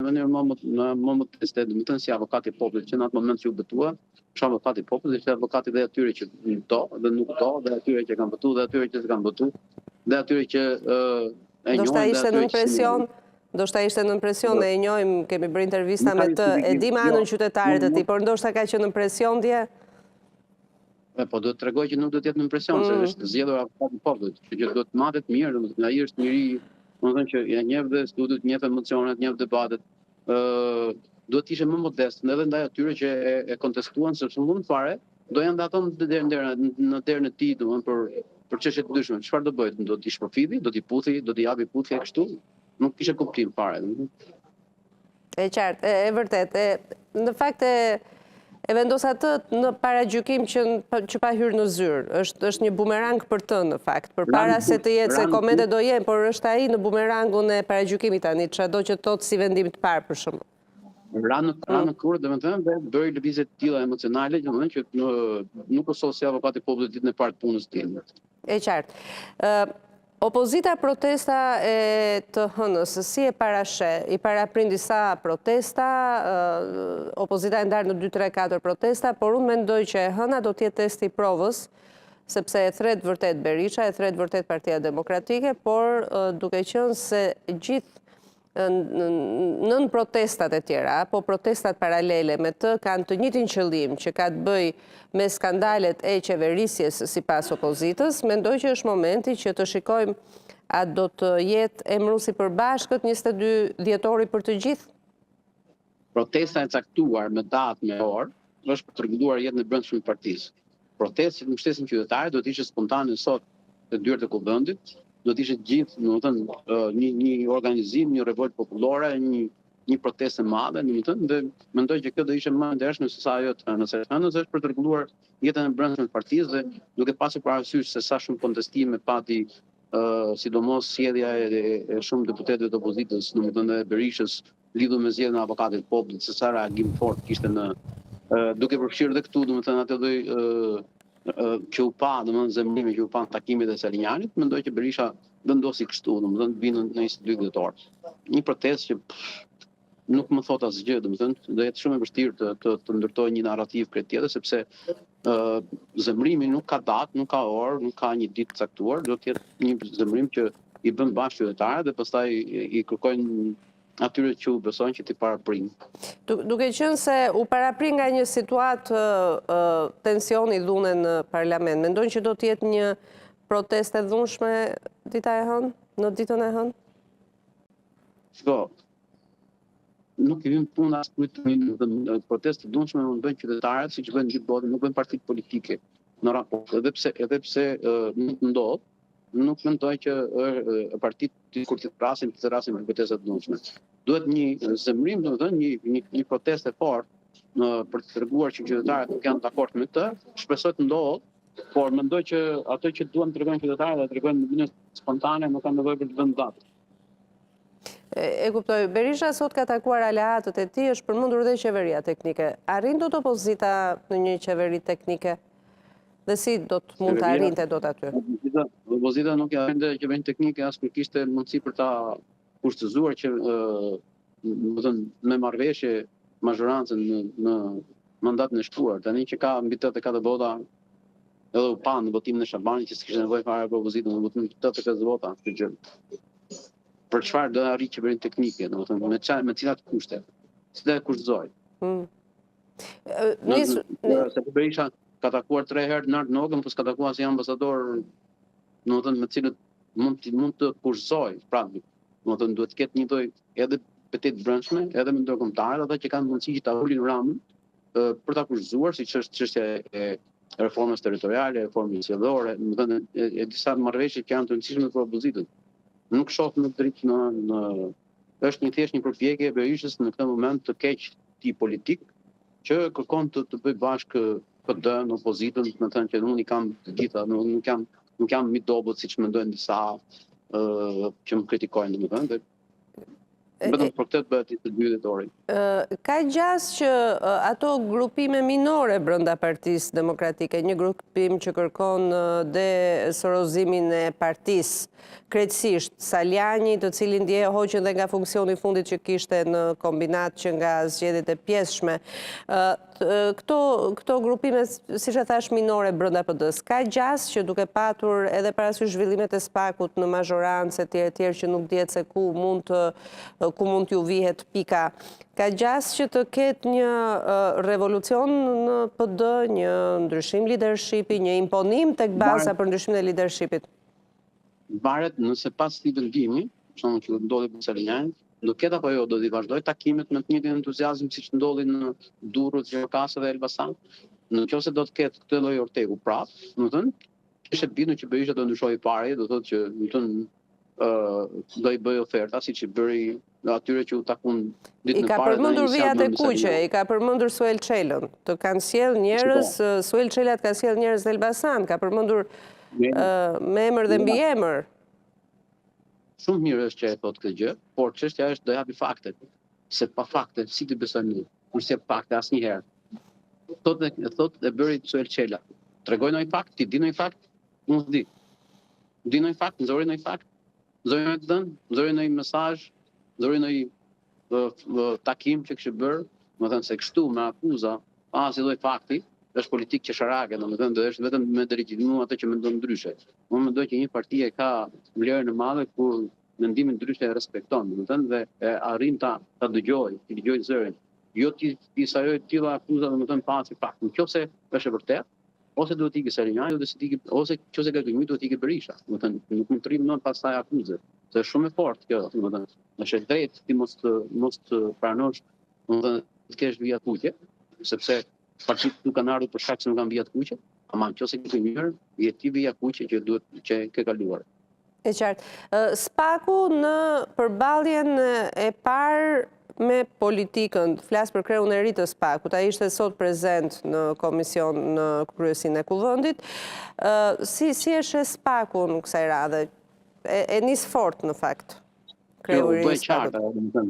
mënyrë më modeste, domethënë si avokati i popullit që në atë moment që u betua, është avokati i popullit, është avokati dhe atyre që do dhe nuk do, dhe atyre që kanë betuar dhe atyre që s'kan betuar, dhe atyre që e njohin dhe atyre që ndoshta ishte në presion, e njohim, kemi bërë intervista me të, e di me anën qytetarit e tij, por ndoshta ka qenë në presion dje? Po do të tregoj që nuk do të jetë në presion, se është zgjedhur avokati i popullit, që do të matet mirë, domethënë ai është njëri, domethënë që ja njeh dhe studiot, njeh emocionet, njeh debatet. Duhet të ishte më modest, edhe ndaj atyre që e kontestuan, sepse mund fare do janë ato në derën e tij, domethënë për çështje të ndryshme. Çfarë do bëhet? Do t'i shpërfiti, do t'i puthi, do t'i japi puthje kështu? Nuk kishte kuptim fare. E qartë, e vërtet. Në fakt e vendos atë në paragjykim që pa hyrë në zyrë. Është një bumerang për të, në fakt. Përpara se të jetë, se komentet do jenë, por është ai në bumerangun e paragjykimit tani, çado që thotë si vendim të parë për shembull. Ranë kur, domethënë, dhe bëri lëvizje të tilla emocionale, domethënë që nuk është si avokati i popullit ditën e parë të punës tim. E qartë. Opozita protesta e të hënës, si e parashe? I paraprind disa protesta, opozita e ndarë në 2, 3, 4 protesta, por unë mendoj që e hëna do t'jetë testi i provës, sepse e thret vërtet Berisha, e thret vërtet Partia Demokratike, por duke qenë se gjithë nën protestat e tjera, apo protestat paralele me të kanë të njëjtin qëllim që ka të bëj me skandalet e qeverisjes sipas opozitës, mendoj që është momenti që të shikojmë a do të jetë emëruesi përbashkët 22 dhjetori për të gjithë? Protesta e caktuar me datë, me orë, është për të rregulluar jetën e brendshme të partisë. Protesta në mbështetjen qytetare do të ishte spontane sot në dyert e Kuvendit, do të ishte gjithë, domethënë, një organizim, një revolt popullore, një protestë e madhe, domethënë, dhe mendoj që kjo do ishte më ndershme se sa ajo të hënës. Hënës është për të rregulluar jetën e brendshme të partisë dhe duke pasur parasysh se sa shumë kontestime pati, sidomos sjellja e shumë deputetëve të opozitës, domethënë e Berishës, lidhur me zgjedhjen e avokatit të popullit, se sa reagim fort kishte në duke përfshirë dhe këtu, domethënë atë lloj që u pa, domethënë zemrimi që u pa në takimet e Salinjanit, mendoj që Berisha vendosi kështu, domethënë të vinë në 22 dhjetor. Një protestë që nuk më thot asgjë, domethënë do jetë shumë e vështirë të ndërtojë një narrativ krejt tjetër, sepse zemrimi nuk ka datë, nuk ka orë, nuk ka një ditë caktuar, do të jetë një zemrim që i bën bashkë qytetarët dhe pastaj i kërkojnë atyre që u besojnë që t'i paraprin. Duke qenë se u paraprin nga një situatë tensioni dhune në parlament, mendojnë që do t'jetë një protestë e dhunshme dita e hënë, në ditën e hënë? Shko, nuk i vim puna as kujt në protestë të dhunshme nuk bëjnë qytetarët, siç bëjnë gjithë botën, nuk bëjnë partitë politike në raport. Edhe pse nuk ndodh, nuk mendoj që partitë kur të rasin për protesta të dhunshme. Duhet një zemrim, domethënë një protestë e fortë për të treguar që qytetarët nuk janë dakord me të, shpresoj të ndodhë, por mendoj që ato që duan të tregojnë qytetarët dhe tregojnë në mënyrë spontane nuk kanë nevojë për të vënë datë. E kuptoj. Berisha sot ka takuar aleatët e tij, është përmendur dhe qeveria teknike. Arrin dot opozita në një qeveri teknike? Dhe si do të mund të arrinte dot aty? Opozita nuk ja arrinte qeverinë teknike as kur kishte mundësi për ta kushtëzuar që me marrëveshje mazhorancën në mandatin e shtuar. Tani që ka mbi 84 vota, edhe u pa në votimin e Shabanit që s'kishte nevojë fare për opozitën, në votimin 85 vota këtë gjë. Për çfarë do arrijë qeverinë teknike, domethënë me cilat kushte? Si do e kushtëzoj? Se Berisha ka takuar 3 herë Nart Nogën, po s'ka takuar si ambasador, domethënë me cilët mund të kursoj, pra, domethënë duhet të ketë një lloj edhe petit brendshme, edhe me ndërkombëtarët, ata që kanë mundësi që ta ulin ramën për ta kurszuar, siç është çështja e reformës territoriale, reformës zgjedhore, domethënë e disa marrëveshje që janë të rëndësishme për opozitën. Nuk shoh në dritë është thjesht një përpjekje e Berishës në këtë moment të keq ti politik që kërkon të bëj bashkë PD në opozitën, më thënë që unë i kam të gjitha, nuk jam mi dobët siç mendojnë disa që më kritikojnë, domethënë. Vetëm për këtë bëhet të dy dhjetori. Ka gjas që ato grupime minore brenda Partisë Demokratike, një grupim që kërkon desorozimin e partisë, krejtësisht Saljani, të cilin dje hoqën dhe nga funksioni fundit që kishte në kombinat që nga zgjedhjet e pjesshme. Këto grupime, siç e thash, minore brenda PD-s, ka gjas që duke patur edhe parasysh zhvillimet e SPAK-ut në mazhorancë etj që nuk dihet se ku mund t'ju vihet pika. Ka gjas që të ketë një revolucion në PD, një ndryshim leadershipi, një imponim tek baza për ndryshimin e leadershipit? Varet nëse pas këtij vendimi, që ndodhi për Saljani, do ketë apo jo do t'i vazhdoj takimet me të njëjtin entuziazëm siç ndodhi në Durrës, Gjirokastër dhe Elbasan. Nëse do të ketë këtë lloj Ortegu prapë, domethënë, kishte bindur që Berisha do ndryshojë parë, do thotë që domethënë do i bëj oferta siç i bëri atyre që u takun ditën e parë. I ka përmendur vijat e kuqe, i ka përmendur Suel Çelën. Të kanë sjell njerëz, Suel Çela ka sjell njerëz në Elbasan, ka përmendur me emër dhe mbi emër. Shumë mirë është që e thot këtë gjë, por çështja është do japi faktet. Se pa fakte si të besojmë ne? Kur s'jep fakte asnjëherë. Thotë e bëri Suel Çela. Tregoj ndonjë fakt, ti di ndonjë fakt? Unë s'di. Di ndonjë fakt, nxori ndonjë fakt? Nxori ndonjë dhënë, nxori ndonjë mesazh, nxori ndonjë takim që kishte bërë, domethënë se kështu me akuza, si lloj fakti, është politikë qesharake, domethënë do është vetëm me delegjitimu atë që mendon ndryshe. Unë mendoj që një parti e ka vlerën e madhe kur mendimin ndryshe e respekton, domethënë dhe arrin ta dëgjojë, të dëgjojë zërin. Jo ti sajoj të tilla akuza, domethënë pa si fakt. Nëse është e vërtetë, ose duhet të ikë Saljani, ose nëse ka gënjur duhet të ikë Berisha. Domethënë nuk mund të rrim pas asaj akuze. Se është shumë e fortë kjo, domethënë. Është drejt ti mos të pranosh, domethënë të kesh vija kuqe, sepse partitë nuk kanë ardhur për shkak se nuk kanë vija kuqe, ama nëse ke gënjur, je ti vija kuqe që duhet që ke kaluar. E qartë. SPAK-u në përballjen e parë me politikën, flas për kreun e ri të SPAK-ut, ai ishte sot prezent në komision në kryesinë e Kuvendit. Si e sheh SPAK-un kësaj radhe? E nis fort në fakt. Kreu i ri i SPAK-ut.